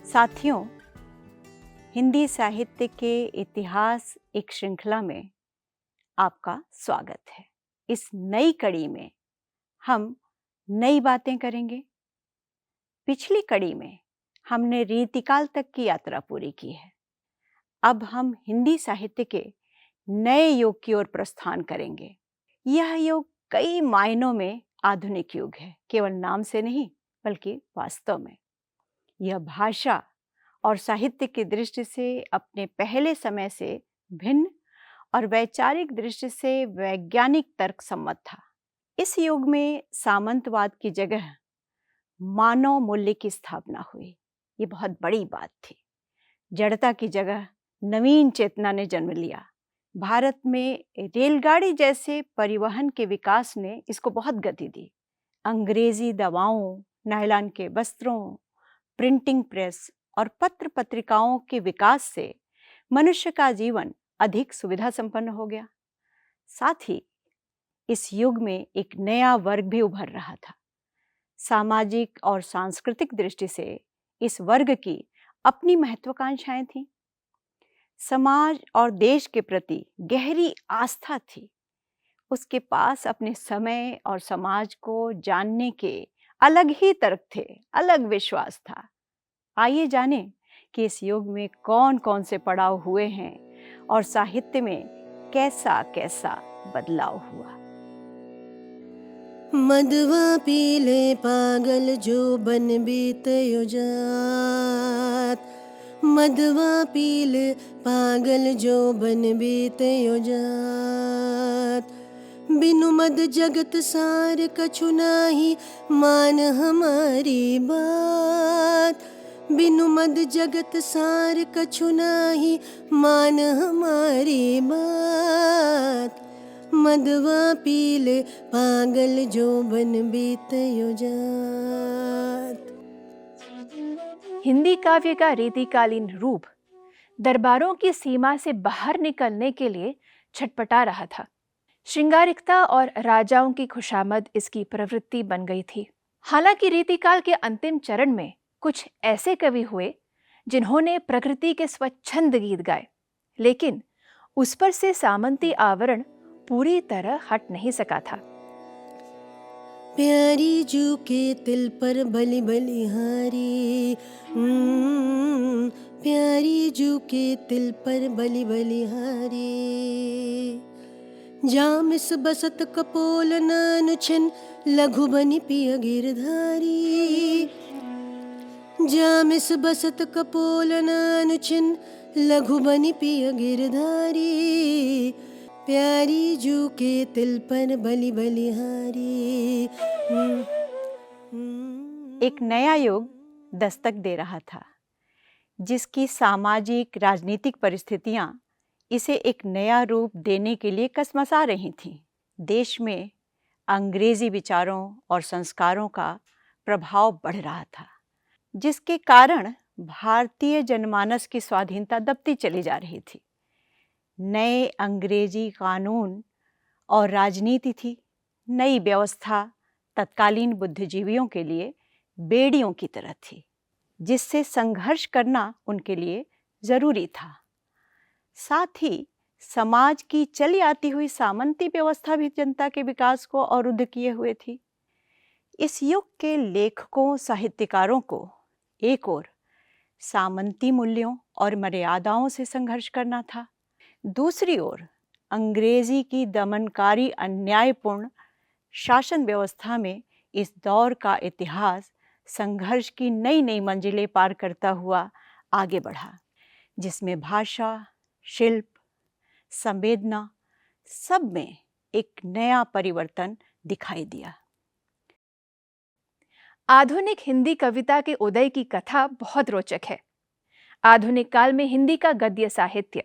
साथियों, हिंदी साहित्य के इतिहास एक श्रृंखला में आपका स्वागत है। इस नई कड़ी में हम नई बातें करेंगे। पिछली कड़ी में हमने रीतिकाल तक की यात्रा पूरी की है। अब हम हिंदी साहित्य के नए युग की ओर प्रस्थान करेंगे। यह युग कई मायनों में आधुनिक युग है, केवल नाम से नहीं बल्कि वास्तव में। यह भाषा और साहित्य की दृष्टि से अपने पहले समय से भिन्न और वैचारिक दृष्टि से वैज्ञानिक तर्क सम्मत था। इस युग में सामंतवाद की जगह मानव मूल्य की स्थापना हुई। ये बहुत बड़ी बात थी। जड़ता की जगह नवीन चेतना ने जन्म लिया। भारत में रेलगाड़ी जैसे परिवहन के विकास ने इसको बहुत गति दी। अंग्रेजी दवाओं, नायलॉन के वस्त्रों, प्रिंटिंग प्रेस और पत्र पत्रिकाओं के विकास से मनुष्य का जीवन अधिक सुविधा संपन्न हो गया। साथ ही इस युग में एक नया वर्ग भी उभर रहा था। सामाजिक और सांस्कृतिक दृष्टि से इस वर्ग की अपनी महत्वाकांक्षाएं थीं। समाज और देश के प्रति गहरी आस्था थी। उसके पास अपने समय और समाज को जानने के अलग ही तर्क थे, अलग विश्वास था। आइए जानें कि इस युग में कौन कौन से पड़ाव हुए हैं और साहित्य में कैसा कैसा बदलाव हुआ। मदवा पीले पागल जो बन बीतयो जात, मदवा पीले पागल जो बन बीतयो जात। बिनु मद जगत सार कछु नाही मान हमारी बात, बिनु मद जगत सार कछु नाही मान हमारी बात। मदवा पीले पागल जो बन बीतयो जात। हिंदी काव्य का रीतिकालीन रूप दरबारों की सीमा से बाहर निकलने के लिए छटपटा रहा था। श्रृंगारिकता और राजाओं की खुशामद इसकी प्रवृत्ति बन गई थी। हालांकि रीतिकाल के अंतिम चरण में कुछ ऐसे कवि हुए जिन्होंने प्रकृति के स्वच्छंद गीत गाए, लेकिन उस पर से सामंती आवरण पूरी तरह हट नहीं सका था। प्यारी जू के तिल पर बलि बलिहारी, प्यारी जू के तिल पर बलि बलिहारी। जामिस बसत कपोल नानुछिन लघु बनि पिय गिरधारी। जामिस बसत कपोल नानुछिन लघु बनि पिय गिरधारी। प्यारी जू के तिल पर बलि बलिहारी। एक नया युग दस्तक दे रहा था, जिसकी सामाजिक राजनीतिक परिस्थितियां इसे एक नया रूप देने के लिए कसमसा रही थीं। देश में अंग्रेजी विचारों और संस्कारों का प्रभाव बढ़ रहा था, जिसके कारण भारतीय जनमानस की स्वाधीनता दबती चली जा रही थी। नए अंग्रेजी कानून और राजनीति थी। नई व्यवस्था तत्कालीन बुद्धिजीवियों के लिए बेड़ियों की तरह थी, जिससे संघर्ष करना उनके लिए जरूरी था। साथ ही समाज की चली आती हुई सामंती व्यवस्था भी जनता के विकास को अवरुद्ध किए हुए थी। इस युग के लेखकों, साहित्यकारों को एक ओर सामंती मूल्यों और मर्यादाओं से संघर्ष करना था, दूसरी ओर अंग्रेजी की दमनकारी अन्यायपूर्ण शासन व्यवस्था में इस दौर का इतिहास संघर्ष की नई नई मंजिलें पार करता हुआ आगे बढ़ा, जिसमें भाषा, शिल्प, संवेदना सब में एक नया परिवर्तन दिखाई दिया। आधुनिक हिंदी कविता के उदय की कथा बहुत रोचक है। आधुनिक काल में हिंदी का गद्य साहित्य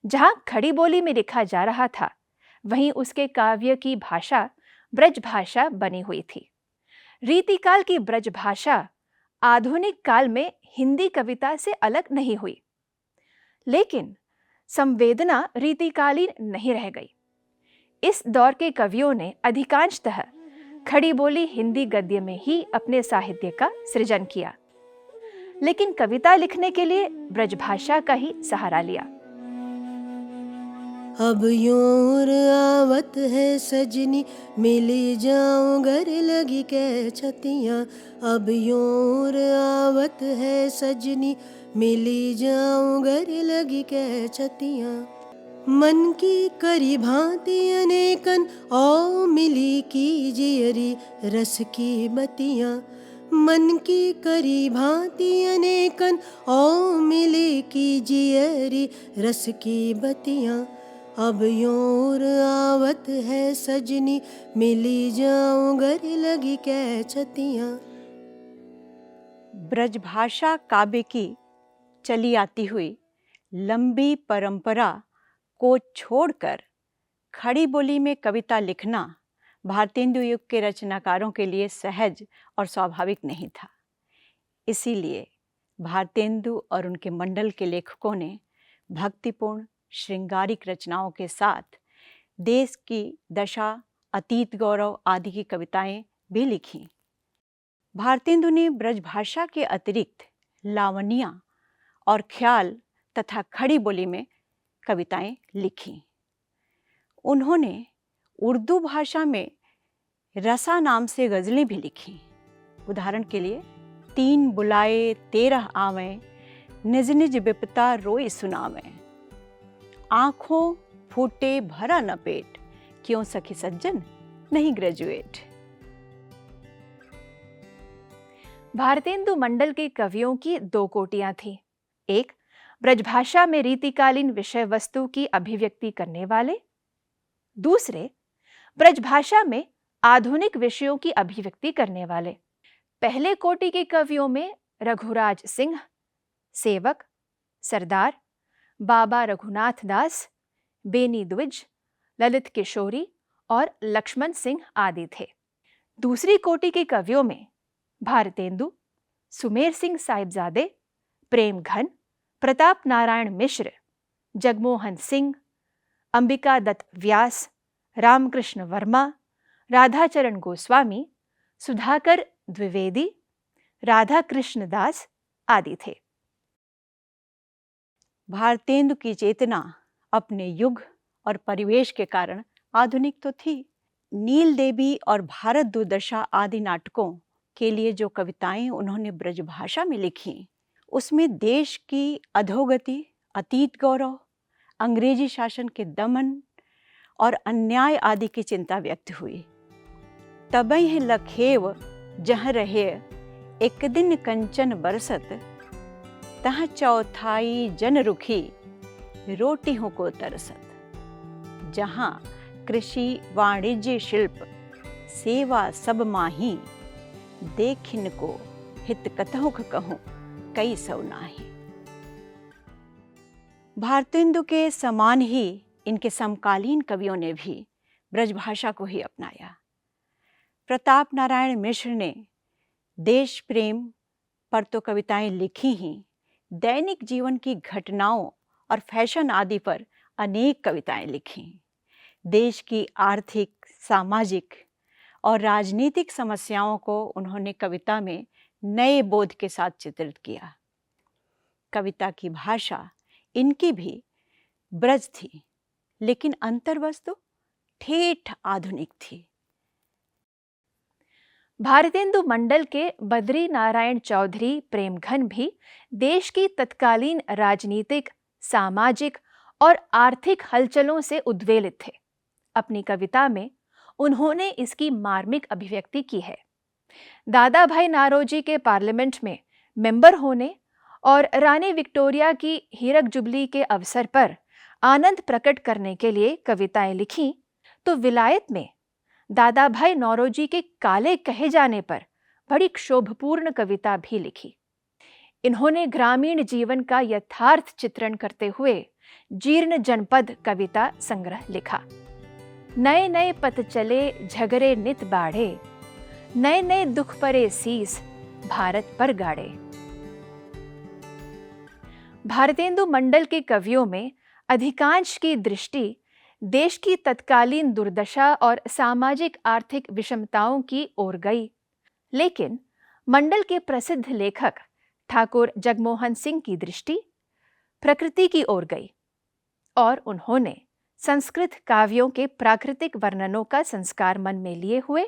जहां खड़ी बोली में लिखा जा रहा था, वहीं उसके काव्य की भाषा ब्रज भाषा बनी हुई थी। रीतिकाल की ब्रज भाषा आधुनिक काल में हिंदी कविता से अलग नहीं हुई, लेकिन संवेदना रीतिकालीन नहीं रह गई। इस दौर के कवियों ने अधिकांशतः खड़ी बोली हिंदी गद्य में ही अपने साहित्य का सृजन किया। लेकिन कविता लिखने के लिए ब्रजभाषा का ही सहारा लिया। अब योर आवत है सजनी, मिली जाऊं घर लगी कै छतियाँ। अब योर आवत है सजनी, मिली जाऊं घर लगी कै छतियाँ। मन की करी भांति अनेकन, ओ मिली की जियरी रस की बतियाँ। मन की करी भांति अनेकन, ओ मिली की जियरी रस की बतियाँ। अब योर आवत है सजनी, मिली जाऊं घर लगी कै छतियाँ। ब्रजभाषा काव्य की चली आती हुई लंबी परंपरा को छोड़कर खड़ी बोली में कविता लिखना भारतेंदु युग के रचनाकारों के लिए सहज और स्वाभाविक नहीं था। इसीलिए भारतेंदु और उनके मंडल के लेखकों ने भक्तिपूर्ण श्रृंगारिक रचनाओं के साथ देश की दशा, अतीत गौरव आदि की कविताएं भी लिखीं। भारतेंदु ने ब्रजभाषा के अतिरिक्त लावनिया और ख्याल तथा खड़ी बोली में कविताएं लिखीं। उन्होंने उर्दू भाषा में रसा नाम से गज़लें भी लिखीं। उदाहरण के लिए, 3 बुलाए 13 आवें, निज निज बिपता रोई सुनावें, आँखों फूटे भरा न पेट, क्यों सखी सज्जन नहीं ग्रेजुएट। भारतेंदु मंडल के कवियों की 2 कोटियां थीं। एक, ब्रजभाषा में रीतिकालीन विषय वस्तु की अभिव्यक्ति करने वाले। दूसरे, ब्रजभाषा में आधुनिक विषयों की अभिव्यक्ति करने वाले। पहले कोटि के कवियों में रघुराज सिंह, सेवक, सरदार, बाबा रघुनाथ दास, बेनी द्विज, ललित किशोरी और लक्ष्मण सिंह आदि थे। दूसरी कोटि के कवियों में भारतेंदु, सुमेर सिंह साहिबजादे, प्रेम घन, प्रताप नारायण मिश्र, जगमोहन सिंह, अंबिका दत्त व्यास, रामकृष्ण वर्मा, राधाचरण गोस्वामी, सुधाकर द्विवेदी, राधा कृष्ण दास आदि थे। भारतेंदु की चेतना अपने युग और परिवेश के कारण आधुनिक तो थी। नील देवी और भारत दुर्दशा आदि नाटकों के लिए जो कविताएं उन्होंने ब्रजभाषा में लिखीं, उसमें देश की अधोगति, अतीत गौरव, अंग्रेजी शासन के दमन और अन्याय आदि की चिंता व्यक्त हुई। तबहि लखेव जहाँ रहे, एक दिन कंचन बरसत, तहाँ चौथाई जन रुखी, रोटी हो को तरसत। जहाँ कृषि वाणिज्य शिल्प, सेवा सब माही, देखिन को हित कतहुक कहूँ, कई सौ नाही। भारतेंदु के समान ही इनके समकालीन कवियों ने भी ब्रजभाषा को ही अपनाया। प्रताप नारायण मिश्र ने देश प्रेम पर तो कविताएं लिखी ही, दैनिक जीवन की घटनाओं और फैशन आदि पर अनेक कविताएं लिखीं। देश की आर्थिक, सामाजिक और राजनीतिक समस्याओं को उन्होंने कविता में नए बोध के साथ चित्रित किया। कविता की भाषा इनकी भी ब्रज थी, लेकिन अंतर्वस्तु ठेठ आधुनिक थी। भारतेंदु मंडल के बद्री नारायण चौधरी प्रेमघन भी देश की तत्कालीन राजनीतिक, सामाजिक और आर्थिक हलचलों से उद्वेलित थे। अपनी कविता में उन्होंने इसकी मार्मिक अभिव्यक्ति की है। दादा भाई नारोजी के पार्लियामेंट में मेंबर होने और रानी विक्टोरिया की हीरक जुबली के अवसर पर आनंद प्रकट करने के लिए कविताएं लिखीं, तो विलायत में दादा भाई नौरोजी के काले कहे जाने पर बड़ी क्षोभपूर्ण कविता भी लिखी। इन्होंने ग्रामीण जीवन का यथार्थ चित्रण करते हुए जीर्ण जनपद कविता संग्रह लिखा। नए नए पथ चले झगरे नित बाढ़े, नए नए दुख परे सीस भारत पर गाड़े। भारतेंदु मंडल के कवियों में अधिकांश की दृष्टि देश की तत्कालीन दुर्दशा और सामाजिक आर्थिक विषमताओं की ओर गई, लेकिन मंडल के प्रसिद्ध लेखक ठाकुर जगमोहन सिंह की दृष्टि प्रकृति की ओर गई और उन्होंने संस्कृत काव्यों के प्राकृतिक वर्णनों का संस्कार मन में लिए हुए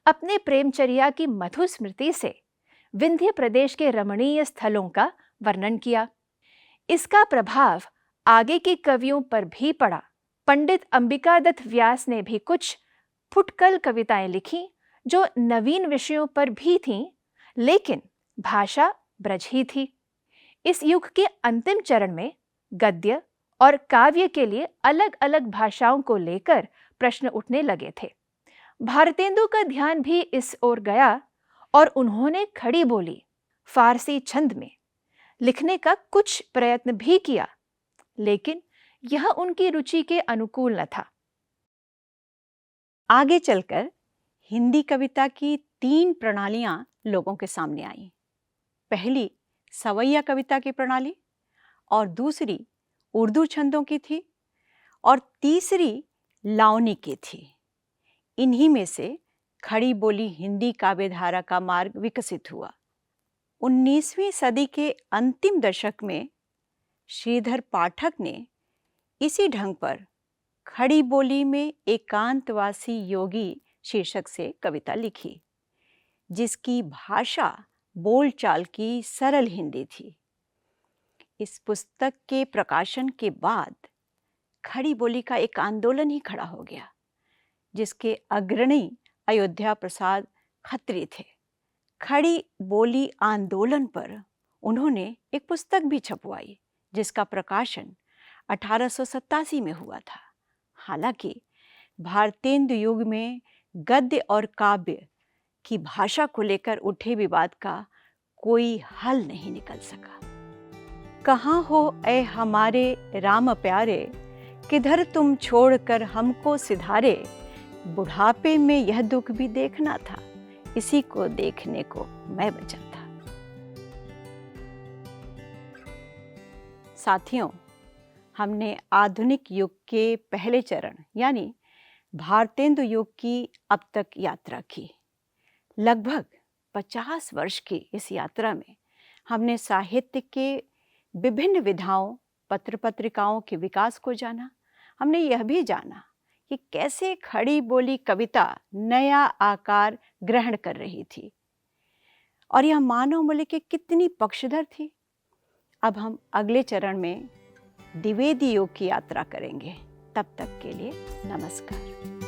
अपने प्रेमचर्या की मधु स्मृति से विंध्य प्रदेश के रमणीय स्थलों का वर्णन किया। इसका प्रभाव आगे के कवियों पर भी पड़ा। पंडित अंबिकादत्त व्यास ने भी कुछ फुटकल कविताएं लिखी जो नवीन विषयों पर भी थीं, लेकिन भाषा ब्रज ही थी। इस युग के अंतिम चरण में गद्य और काव्य के लिए अलग अलग भाषाओं को लेकर प्रश्न उठने लगे थे। भारतेंदु का ध्यान भी इस ओर गया और उन्होंने खड़ी बोली फारसी छंद में लिखने का कुछ प्रयत्न भी किया, लेकिन यह उनकी रुचि के अनुकूल न था। आगे चलकर हिंदी कविता की 3 प्रणालियां लोगों के सामने आईं। पहली सवैया कविता की प्रणाली, और दूसरी उर्दू छंदों की थी, और तीसरी लावनी की थी। इन्हीं में से खड़ी बोली हिंदी काव्यधारा का मार्ग विकसित हुआ। 19वीं सदी के अंतिम दशक में श्रीधर पाठक ने इसी ढंग पर खड़ी बोली में एकांतवासी योगी शीर्षक से कविता लिखी, जिसकी भाषा बोलचाल की सरल हिंदी थी। इस पुस्तक के प्रकाशन के बाद खड़ी बोली का एक आंदोलन ही खड़ा हो गया, जिसके अग्रणी अयोध्या प्रसाद खत्री थे। खड़ी बोली आंदोलन पर उन्होंने एक पुस्तक भी छपवाई, जिसका प्रकाशन 1887 में हुआ था। हालांकि भारतेंदु युग में गद्य और काव्य की भाषा को लेकर उठे विवाद का कोई हल नहीं निकल सका। कहाँ हो ऐ हमारे राम प्यारे, किधर तुम छोड़कर हमको सिधारे। बुढ़ापे में यह दुख भी देखना था, इसी को देखने को मैं बचा था। साथियों, हमने आधुनिक युग के पहले चरण यानी भारतेंदु युग की अब तक यात्रा की। लगभग 50 वर्ष की इस यात्रा में हमने साहित्य के विभिन्न विधाओं, पत्र पत्रिकाओं के विकास को जाना। हमने यह भी जाना कि कैसे खड़ी बोली कविता नया आकार ग्रहण कर रही थी और यह मानव मूल्य के कितनी पक्षधर थी। अब हम अगले चरण में द्विवेदी युग की यात्रा करेंगे। तब तक के लिए नमस्कार।